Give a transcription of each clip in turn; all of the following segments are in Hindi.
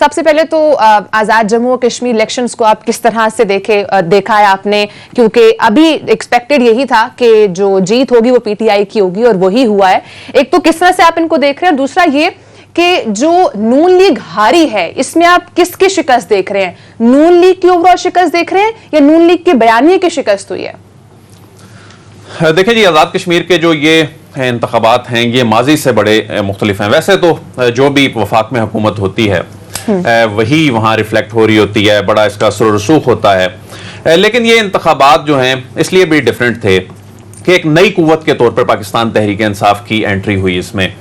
सबसे पहले तो आजाद जम्मू और कश्मीर इलेक्शंस को आप किस तरह से देखा है आपने, क्योंकि अभी एक्सपेक्टेड यही था कि जो जीत होगी वो पीटीआई की होगी और वही हुआ है। एक तो किस तरह से आप इनको देख रहे हैं, दूसरा ये कि जो नून लीग हारी है इसमें आप किसकी शिकस्त देख रहे हैं? नून लीग की ओवरऑल शिकस्त देख रहे हैं या नून लीग के बयानिए की शिकस्त हुई है? देखिए जी, आजाद कश्मीर के जो ये इंतखाबात हैं ये माजी से बड़े मुख्तलिफ हैं। वैसे तो जो भी वफाक में हुकूमत होती है वही वहाँ रिफ्लेक्ट हो रही होती है, बड़ा इसका असर रसूख होता है, लेकिन ये इंतखाबात जो हैं इसलिए भी डिफरेंट थे कि एक नई कुव्वत के तौर पर पाकिस्तान तहरीक इंसाफ की एंट्री हुई इसमें।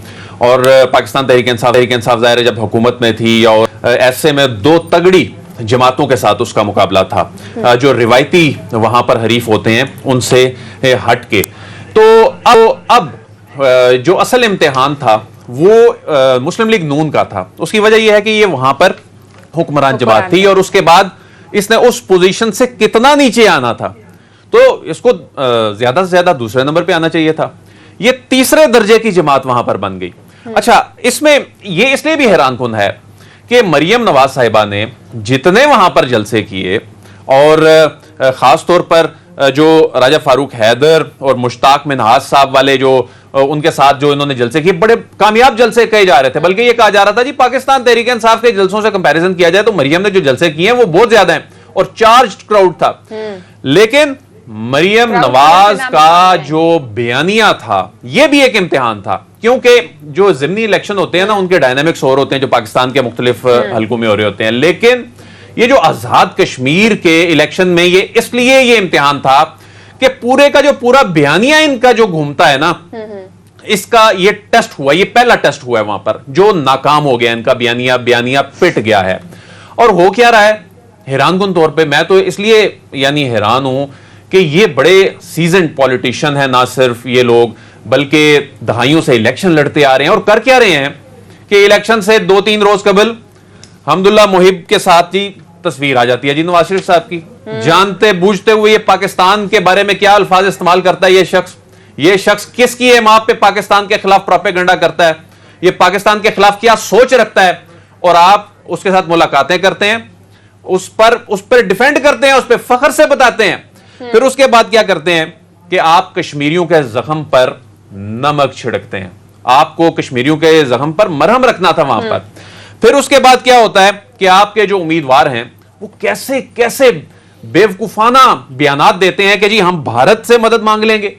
और पाकिस्तान तहरीक इंसाफ ज़ाहिर है जब हुकूमत में थी और ऐसे में दो तगड़ी जमातों के साथ उसका मुकाबला था जो रिवायती वहाँ पर हरीफ होते हैं उनसे हट के। तो अब जो असल इम्तिहान था वो मुस्लिम लीग नून का था। उसकी वजह यह है कि ये वहां पर हुक्मरान जमात थी और उसके बाद इसने उस पोजीशन से कितना नीचे आना था, तो इसको ज्यादा से ज्यादा दूसरे नंबर पे आना चाहिए था। ये तीसरे दर्जे की जमात वहां पर बन गई। अच्छा, इसमें ये इसलिए भी हैरानकुन है कि मरियम नवाज साहिबा ने जितने वहां पर जलसे किए और खास तौर पर जो राजा फारूक हैदर और मुश्ताक मिनहाज साहब वाले जो उनके साथ जो इन्होंने जलसे किए, बड़े कामयाब जलसे कहे जा रहे थे। बल्कि ये कहा जा रहा था जी पाकिस्तान तहरीक इंसाफ के जलसों से कंपैरिजन किया जाए तो मरियम ने जो जलसे किए हैं वो बहुत ज्यादा हैं और चार्ज्ड क्राउड था। लेकिन मरियम नवाज का जो बयानिया था ये भी एक इम्तिहान था, क्योंकि जो ज़िमनी इलेक्शन होते हैं ना उनके डायनामिक्स और होते हैं जो पाकिस्तान के मुख्तलिफ हलकों में हो रहे होते हैं। लेकिन ये जो आजाद कश्मीर के इलेक्शन में ये इसलिए ये इम्तिहान था कि पूरे का जो पूरा बयानिया इनका जो घूमता है ना, इसका ये टेस्ट हुआ, ये पहला टेस्ट हुआ है वहां पर जो नाकाम हो गया। इनका बयानिया पिट गया है। और हो क्या रहा है हैरानकुन तौर पे, मैं तो इसलिए यानी हैरान हूं कि ये बड़े सीजन्ड पॉलिटिशियन है ना सिर्फ ये लोग, बल्कि दहाइयों से इलेक्शन लड़ते आ रहे हैं। और कर क्या रहे हैं कि इलेक्शन से 2-3 रोज कबल हमदुल्ला मोहिब के साथ ही तस्वीर आ जाती है जी नवाज शरीफ साहब की। जानते बूझते हुए ये पाकिस्तान के बारे में क्या अल्फाज इस्तेमाल करता है ये शख्स किसकी हिमायत पे पाकिस्तान के खिलाफ प्रोपेगेंडा करता है, ये पाकिस्तान के खिलाफ क्या सोच रखता है, और आप उसके साथ मुलाकातें करते हैं, उस पर डिफेंड करते हैं, उस पर फख्र से बताते हैं। फिर उसके बाद क्या करते हैं कि आप कश्मीरियों के जख्म पर नमक छिड़कते हैं। आपको कश्मीरियों के जख्म पर मरहम रखना था वहां पर। फिर उसके बाद क्या होता है कि आपके जो उम्मीदवार हैं वो कैसे कैसे बेवकूफाना बयानात देते हैं कि जी हम भारत से मदद मांग लेंगे।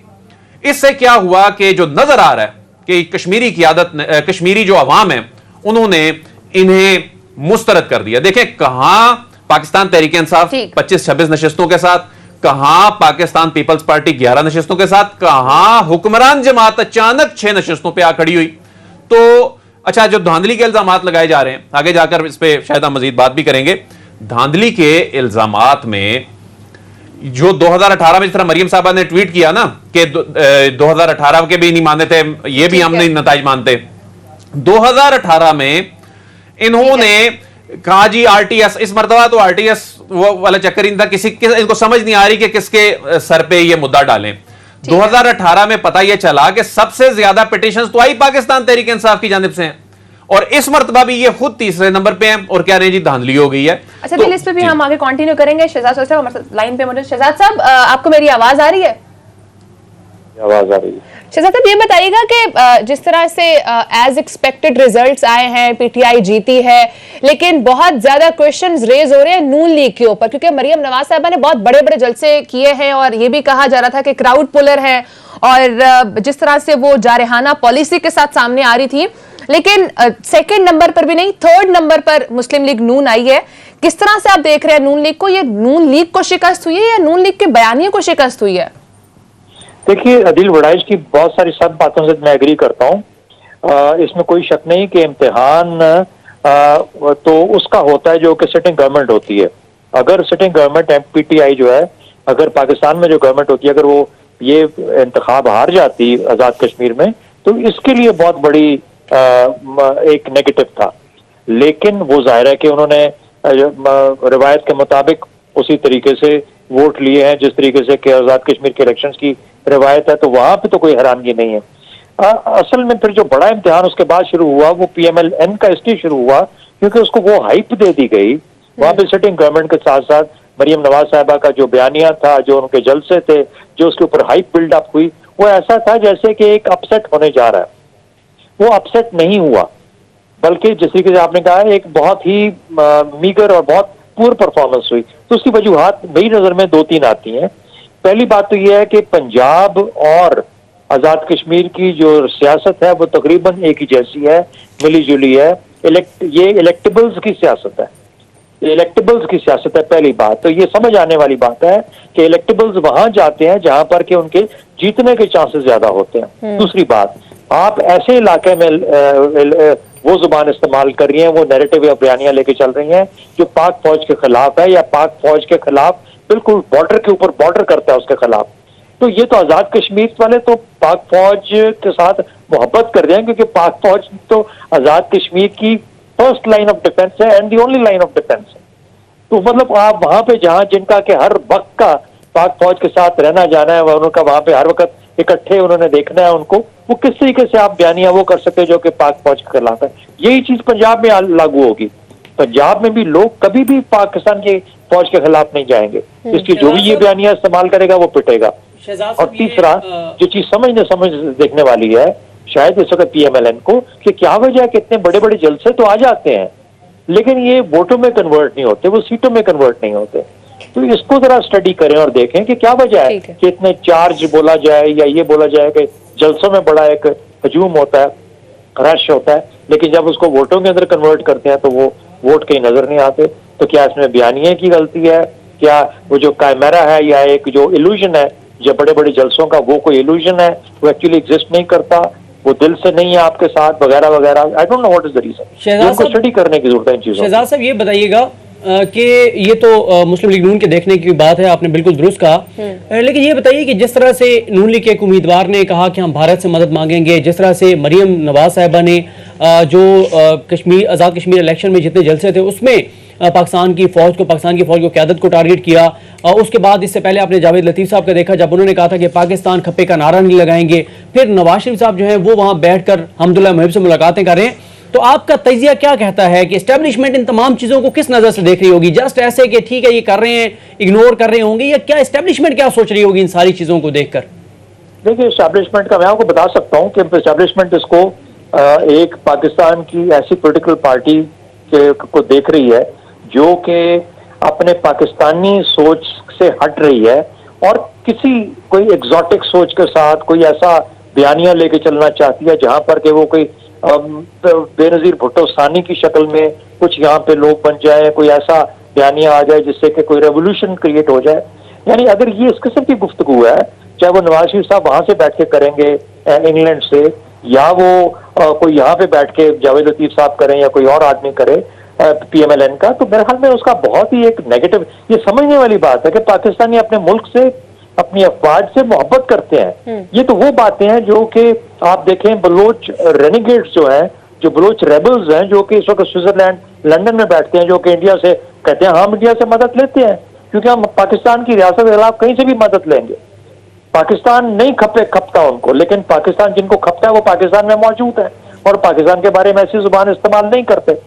इससे क्या हुआ कि जो नजर आ रहा है कि कश्मीरी क़ियादत कश्मीरी जो अवाम है उन्होंने इन्हें मुस्तरद कर दिया। देखें कहां पाकिस्तान तहरीक इंसाफ 25-26 नशिस्तों के साथ, कहां पाकिस्तान पीपल्स पार्टी 11 नशिस्तों के साथ, कहां हुक्मरान जमात अचानक 6 नशिस्तों पर आ खड़ी हुई। तो अच्छा, जो धांधली के इल्जामात लगाए जा रहे हैं, आगे जाकर इस पे शायद हम मजीद बात भी करेंगे। धांधली के इल्जामात में जो 2018 में जिस तरह मरियम साहबा ने ट्वीट किया ना कि 2018 के भी नहीं मानते थे, ये भी हम नहीं नताइज मानते। 2018 में इन्होंने कहा जी आरटीएस, इस मरतबा तो आरटीएस वो वाला चक्कर ही नहीं था, इनको समझ नहीं आ रही कि किसके सर पे ये मुद्दा डालें। 2018 में पता यह चला कि सबसे ज्यादा पिटीशंस तो आई पाकिस्तान तहरीक इंसाफ की जानिब से हैं, और इस मरतबा भी ये खुद तीसरे नंबर पे हैं और कह रहे हैं जी धांधली हो गई है। अच्छा, तो इस पे भी हम आगे कंटिन्यू करेंगे। शहजाद साहब लाइन पे मौजूद। शहजाद साहब, आपको मेरी आवाज आ रही है? आवाज आ रही है। शहजाद साहब, ये बताइएगा कि जिस तरह से एज एक्सपेक्टेड रिजल्ट्स आए हैं, पीटीआई जीती है, लेकिन बहुत ज्यादा क्वेश्चंस रेज हो रहे हैं नून लीग के ऊपर, क्योंकि मरियम नवाज साहिबा ने बहुत बड़े बड़े जलसे किए हैं और ये भी कहा जा रहा था कि क्राउड पुलर है, और जिस तरह से वो जारहाना पॉलिसी के साथ सामने आ रही थी। लेकिन सेकंड नंबर पर भी नहीं, थर्ड नंबर पर मुस्लिम लीग नून आई है। किस तरह से आप देख रहे हैं नून लीग को? ये नून लीग को शिकस्त हुई है या नून लीग के बयानिए को शिकस्त हुई है? देखिए, अदील वड़ाइश की बहुत सारी सब बातों से मैं एग्री करता हूँ। इसमें कोई शक नहीं कि इम्तिहान तो उसका होता है जो कि सिटिंग गवर्नमेंट होती है। अगर सिटिंग गवर्नमेंट पीटीआई जो है, अगर पाकिस्तान में जो गवर्नमेंट होती है, अगर वो ये इंतखाब हार जाती आजाद कश्मीर में, तो इसके लिए बहुत बड़ी एक नेगेटिव था। लेकिन वो जाहिर है कि उन्होंने रिवायत के मुताबिक उसी तरीके से वोट लिए हैं जिस तरीके से कि आजाद कश्मीर के इलेक्शंस की रिवायत है, तो वहां पे तो कोई हैरानगी नहीं है। असल में फिर जो बड़ा इम्तिहान उसके बाद शुरू हुआ वो PMLN का इसलिए शुरू हुआ क्योंकि उसको वो हाइप दे दी गई। वहां पे सिटिंग गवर्नमेंट के साथ साथ मरियम नवाज साहिबा का जो बयानिया था, जो उनके जलसे थे, जो उसके ऊपर हाइप बिल्डअप हुई, वो ऐसा था जैसे कि एक अपसेट होने जा रहा है। वो अपसेट नहीं हुआ, बल्कि जिस तरीके से आपने कहा एक बहुत ही मीगर और बहुत पुअर परफॉर्मेंस हुई। तो उसकी वजूहात मेरी नजर में 2-3 आती हैं। पहली बात तो यह है कि पंजाब और आजाद कश्मीर की जो सियासत है वो तकरीबन एक ही जैसी है, मिली जुली है। ये इलेक्टेबल्स की सियासत है, इलेक्टेबल्स की सियासत है। पहली बात तो ये समझ आने वाली बात है कि इलेक्टेबल्स वहां जाते हैं जहां पर के उनके जीतने के चांसेस ज्यादा होते हैं। दूसरी बात, आप ऐसे इलाके में वो जुबान इस्तेमाल कर रही हैं, वो नैरेटिव या बयानियां लेके चल रही हैं जो पाक फौज के खिलाफ है, या पाक फौज के खिलाफ बिल्कुल बॉर्डर के ऊपर बॉर्डर करता है उसके खिलाफ। तो ये तो आजाद कश्मीर वाले तो पाक फौज के साथ मोहब्बत कर रहे हैं, क्योंकि पाक फौज तो आजाद कश्मीर की फर्स्ट लाइन ऑफ डिफेंस है and the only line of defence है। तो मतलब आप वहां पे जहां जिनका के हर वक्त का पाक फौज के साथ रहना जाना है, उनका वहां पे हर वक्त इकट्ठे उन्होंने देखना है उनको, वो किस तरीके से आप बयानियां वो कर सकते जो कि पाक फौज के खिलाफ है। यही चीज पंजाब में लागू होगी। पंजाब में भी लोग कभी भी पाकिस्तान की फौज के खिलाफ नहीं जाएंगे, इसलिए जो भी ये बयानियां इस्तेमाल करेगा वो पिटेगा। और तीसरा जो चीज समझ देखने वाली है शायद इस वक्त PMLN को, कि क्या वजह है कि इतने बड़े बड़े जलसे तो आ जाते हैं लेकिन ये वोटों में कन्वर्ट नहीं होते, वो सीटों में कन्वर्ट नहीं होते। तो इसको जरा स्टडी करें और देखें कि क्या वजह है कि इतने चार्ज बोला जाए या ये बोला जाए कि जलसों में बड़ा एक हजूम होता है, रश होता है, लेकिन जब उसको वोटों के अंदर कन्वर्ट करते हैं तो वो वोट कहीं नजर नहीं आते। तो क्या इसमें बयानिए की गलती है, क्या वो जो कैमरा है या एक जो इल्यूजन है जो बड़े बड़े जलसों का, वो कोई इल्यूजन है, वो एक्चुअली एग्जिस्ट नहीं करता, वो दिल से नहीं है आपके साथ वगैरह वगैरह। I don't know what is the reason. उनको स्टडी करने की जरूरत है इन चीजों। शहजाद साहब ये बताइएगा कि ये तो मुस्लिम लीग नून के देखने की बात है, आपने बिल्कुल दुरुस्त कहा, लेकिन ये बताइए कि जिस तरह से नून लीग के एक उम्मीदवार ने कहा कि हम भारत से मदद मांगेंगे, जिस तरह से मरियम नवाज साहिबा ने जो कश्मीर आज़ाद कश्मीर इलेक्शन में जितने जलसे थे उसमें पाकिस्तान की फौज को क़यादत को टारगेट किया, उसके बाद इससे पहले आपने जावेद लतीफ़ साहब का देखा जब उन्होंने कहा था कि पाकिस्तान खप्पे का नारा नहीं लगाएंगे, फिर नवाज शरीफ साहब जो है वो वहाँ बैठकर हमदुल्ला मुहिब से मुलाकातें कर रहे हैं। तो आपका तजिया क्या कहता है कि एस्टेब्लिशमेंट इन तमाम चीजों को किस नजर से देख रही होगी? जस्ट ऐसे कि ठीक है ये कर रहे हैं, इग्नोर कर रहे होंगे, या क्या एस्टेब्लिशमेंट क्या सोच रही होगी इन सारी चीजों को देखकर? देखिए, एस्टेब्लिशमेंट का मैं आपको बता सकता हूं कि एस्टेब्लिशमेंट इसको एक पाकिस्तान की ऐसी पॉलिटिकल पार्टी को देख रही है जो कि अपने पाकिस्तानी सोच से हट रही है और कोई एग्जॉटिक सोच के साथ कोई ऐसा बयानिया लेके चलना चाहती है जहां पर कि वो कोई बेनजीर भुट्टो सानी की शक्ल में कुछ यहाँ पे लोग बन जाए, कोई ऐसा बयानिया आ जाए जिससे कि कोई रेवोल्यूशन क्रिएट हो जाए। यानी अगर ये इस किस्म की गुफ्तगू है, चाहे वो नवाज शरीफ साहब वहां से बैठ के करेंगे इंग्लैंड से, या वो कोई यहाँ पे बैठ के जावेद लतीफ साहब करें या कोई और आदमी करे PMLN का, तो मेरे ख्याल में उसका बहुत ही एक नेगेटिव, ये समझने वाली बात है कि पाकिस्तानी अपने मुल्क से, अपनी अफवाज से मोहब्बत करते हैं। ये तो वो बातें हैं जो कि आप देखें बलोच रेनिगेट्स जो हैं, जो बलोच रेबल्स हैं, जो कि इस वक्त स्विट्जरलैंड लंदन में बैठते हैं, जो कि इंडिया से कहते हैं हम इंडिया से मदद लेते हैं क्योंकि हम पाकिस्तान की रियासत के खिलाफ कहीं से भी मदद लेंगे। पाकिस्तान नहीं खपता उनको, लेकिन पाकिस्तान जिनको खपता है वो पाकिस्तान में मौजूद है और पाकिस्तान के बारे में ऐसी जुबान इस्तेमाल नहीं करते।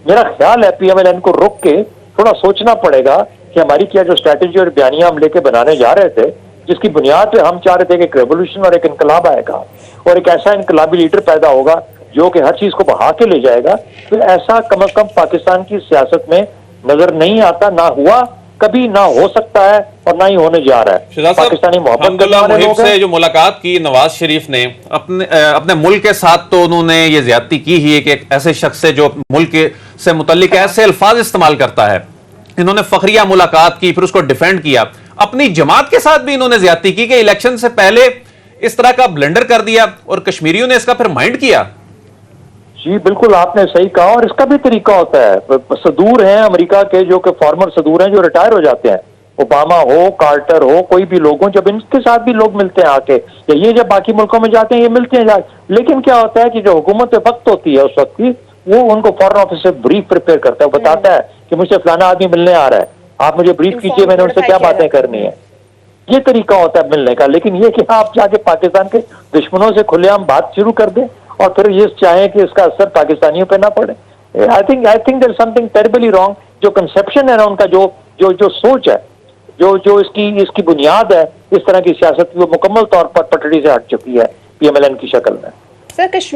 मेरा ख्याल है PMLN को रोक के थोड़ा सोचना पड़ेगा कि हमारी क्या जो स्ट्रैटेजी और बयानिया हम लेके बनाने जा रहे थे, जिसकी बुनियाद पे हम चाह रहे थे कि एक रेवोल्यूशन और एक इनकलाब आएगा और एक ऐसा इनकलाबी लीडर पैदा होगा जो कि हर चीज को बहा के ले जाएगा, तो ऐसा कम अज कम पाकिस्तान की सियासत में नजर नहीं आता, ना हुआ कभी, ना हो सकता है और ना ही होने जा रहा है। पाकिस्तानी हमदुल्ला मुहिब से जो मुलाकात की नवाज शरीफ ने, अपने मुल्क के साथ तो उन्होंने ये ज्यादती की ही है कि एक ऐसे शख्स से जो मुल्क से मुतल्लिक ऐसे अल्फाज इस्तेमाल करता है, इन्होंने फखरिया मुलाकात की, फिर उसको डिफेंड किया। अपनी जमात के साथ भी इन्होंने ज्यादती की कि इलेक्शन से पहले इस तरह का ब्लेंडर कर दिया और कश्मीरियों ने इसका फिर माइंड किया। जी बिल्कुल, आपने सही कहा, और इसका भी तरीका होता है। सदूर हैं अमेरिका के जो कि फॉर्मर सदूर हैं जो रिटायर हो जाते हैं, ओबामा हो, कार्टर हो, कोई भी लोग हो, जब इनके साथ भी लोग मिलते हैं आके, या ये जब बाकी मुल्कों में जाते हैं ये मिलते हैं लेकिन क्या होता है कि जो हुकूमत वक्त होती है उस वक्त की, वो उनको फॉरेन ऑफिस से ब्रीफ प्रिपेयर करता है, बताता है कि मुझसे फलाना आदमी मिलने आ रहा है, आप मुझे ब्रीफ कीजिए, मैंने उनसे क्या बातें करनी है। ये तरीका होता है मिलने का। लेकिन ये कि आप जाके पाकिस्तान के दुश्मनों से खुलेआम बात शुरू कर दें और फिर ये चाहें कि इसका असर पाकिस्तानियों पे ना पड़े, I think there something terribly wrong. जो कंसेप्शन है ना उनका, जो सोच है, जो इसकी बुनियाद है इस तरह की सियासत, वो मुकम्मल तौर पर पटड़ी से हट चुकी है PMLN की शक्ल में। सर, कश्मीर